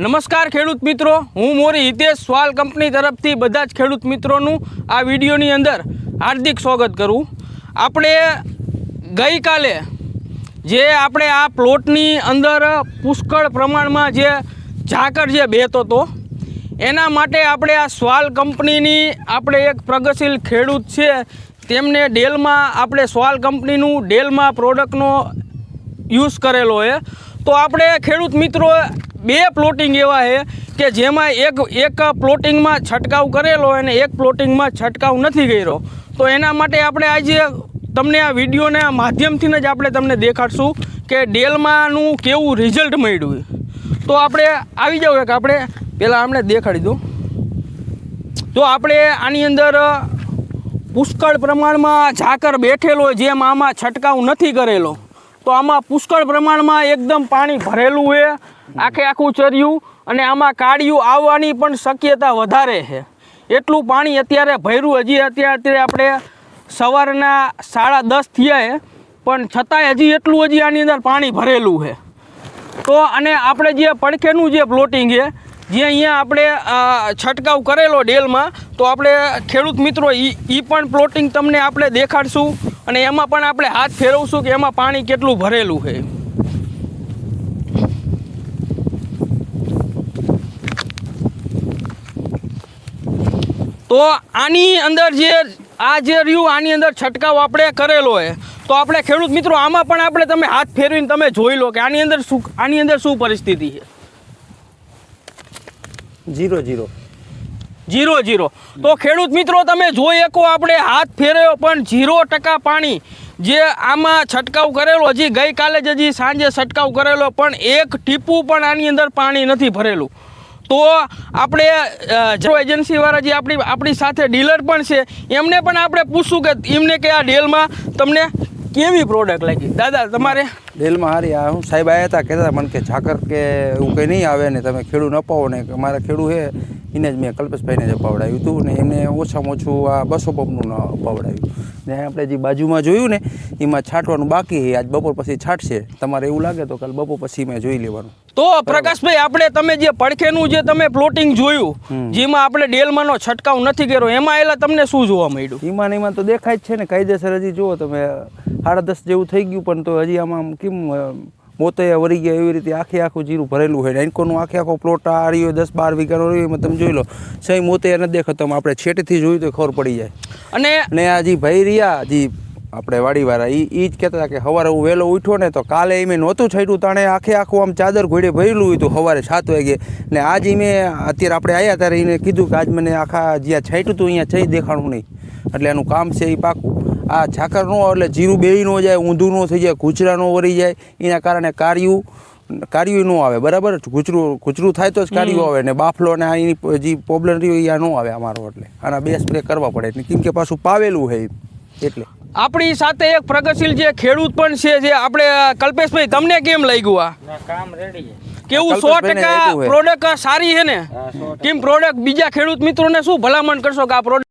નમસ્કાર ખેડૂત મિત્રો, હું મોરી હિતેશ સ્વાલ કંપની તરફથી બધા જ ખેડૂત મિત્રોનું આ વિડીયોની અંદર હાર્દિક સ્વાગત કરું. આપણે ગઈકાલે જે આપણે આ પ્લોટની અંદર પુષ્કળ પ્રમાણમાં જે ઝાકળ જે બેહતો હતો એના માટે આપણે આ સ્વાલ કંપનીની આપણે એક પ્રગતિશીલ ખેડૂત છે તેમને ડેલમાં આપણે સ્વાલ કંપનીનું ડેલમાં પ્રોડક્ટનો યુઝ કરેલો છે. તો આપણે ખેડૂત મિત્રો બે પ્લોટિંગ એવા છે કે જેમાં એક પ્લોટિંગમાં છંટકાવ કરેલો અને એક પ્લોટિંગમાં છંટકાવ નથી કર્યો. તો એના માટે આપણે આજે તમને આ વિડીયોના માધ્યમથી જ આપણે તમને દેખાડશું કે ડેલમાંનું કેવું રિઝલ્ટ મળ્યું. તો આપણે આવી જાવ કે આપણે પહેલાં આપણે દેખાડી દઉં. તો આપણે આની અંદર પુષ્કળ પ્રમાણમાં ઝાકળ બેઠેલો જેમ આમાં છંટકાવ નથી કરેલો તો આમાં પુષ્કળ પ્રમાણમાં એકદમ પાણી ભરેલું છે, આખું ચર્યું, અને આમાં કાળિયું આવવાની પણ શક્યતા વધારે છે. એટલું પાણી અત્યારે ભર્યું. હજી અત્યારે આપણે સવારના 10:30 થયા છે પણ છતાંય હજી એટલું આની અંદર પાણી ભરેલું છે. તો અને આપણે જે પડખેનું જે પ્લોટિંગ છે જે અહીંયા આપણે છંટકાવ કરેલો ડેલમાં, તો આપણે ખેડૂત મિત્રો એ પણ પ્લોટિંગ તમને આપણે દેખાડશું અને એમાં પણ આપણે હાથ ફેરવશું કે એમાં પાણી કેટલું ભરેલું છે. તો આની અંદર જે રહ્યું આની અંદર છંટકાવ આપણે કરેલો છે. તો આપણે ખેડૂત મિત્રો આમાં પણ આપણે તમે હાથ ફેરવીને તમે જોઈ લો કે આની અંદર શું પરિસ્થિતિ છે. 0-0. તો ખેડૂત મિત્રો તમે જોઈ શકો આપણે હાથ ફેરવ્યો પણ 0% પાણી જે આમાં છંટકાવ કરેલો, હજી ગઈકાલે જ સાંજે છંટકાવ કરેલો પણ એક ટીપું પણ આની અંદર પાણી નથી ભરેલું. તો આપણે જો એજન્સીવાળા જે આપણી સાથે ડીલર પણ છે એમને પણ આપણે પૂછશું કે એમને કે આ ડેલમાં તમને કેવી પ્રોડક્ટ લાગી. દાદા તમારે ડેલમાં હારી આ હું સાહેબ આવ્યા હતા, કહેતા મને કે ઝાકળ કે એવું કંઈ નહીં આવે ને તમે ખેડૂત અપાવો ને કે મારા ખેડૂત છે એને જ મેં કલ્પેશભાઈને જ અપાવડાવ્યું હતું ને એમને ઓછામાં ઓછું આ 200 પંપનું અપાવડાવ્યું ને આપણે જે બાજુમાં જોયું ને એમાં છાંટવાનું બાકી છે. આજ બપોર પછી છાંટશે. તમારે એવું લાગે તો કાલ બપોર પછી મેં જોઈ લેવાનું. તો પ્રકાશભાઈ આપણે તમે જે પડખેનું જે તમે પ્લોટિંગ જોયું જેમાં આપણે ડેલમાંનો છંટકાવ નથી કર્યો એમાં એલા તમને શું જોવા મળ્યું? એમાં તો દેખાય જ છે ને કાયદેસર. હજી જુઓ તમે 10:30 જેવું થઈ ગયું પણ તો હજી આમાં કેમ મોતૈયા વળી ગયા એવી રીતે આખું જીરું ભરેલું હોય. એન્કોનું આખો પ્લોટ આ રહ્યો 10-12 વીઘાનો રહ્યો એમાં તમે જોઈ લો સહી મોતૈયા નથી દેખાતો. આપણે છેટેથી જોયું તો ખબર પડી જાય. અને આ જે ભાઈ રહ્યા જે આપણે વાડીવાળા એ જ કહેતા હતા કે સવારે હું વહેલો ઉઠ્યો ને તો કાલે મેં નહોતું છાંટ્યું તાણે આખું આમ ચાદર ઘોડે ભરેલું હોય હતું સવારે 7 વાગે. ને આજે મેં અત્યારે આપણે આવ્યા ત્યારે એને કીધું કે આજ મને આખા જ્યાં છાંટ્યું હતું અહીંયા છઈ દેખાણું નહીં. એટલે એનું કામ છે એ પાકું. આ ઝાકળ ન એટલે જીરું બેય ન જાય, ઊંધું ન થઈ જાય, કૂચરા ન વળી જાય. એના કારણે કાળિયું ન આવે. બરાબર, કૂચરું થાય તો જ કાળિયું આવે ને બાફલો ને એની જે પ્રોબ્લેમ રહ્યો એ ન આવે અમારો. એટલે આના 2 સ્પ્રે કરવા પડે કેમ કે પાછું પાવેલું છે એટલે. આપણી સાથે એક પ્રગતિશીલ જે ખેડૂત પણ છે જે આપણે કલ્પેશભાઈ તમને કેમ લાગ્યું આ કામ રેડી છે? કેવું 100% પ્રોડક્ટ સારી છે ને? કેમ પ્રોડક્ટ બીજા ખેડૂત મિત્રોને શું ભલામણ કરશો કે આ પ્રોડક્ટ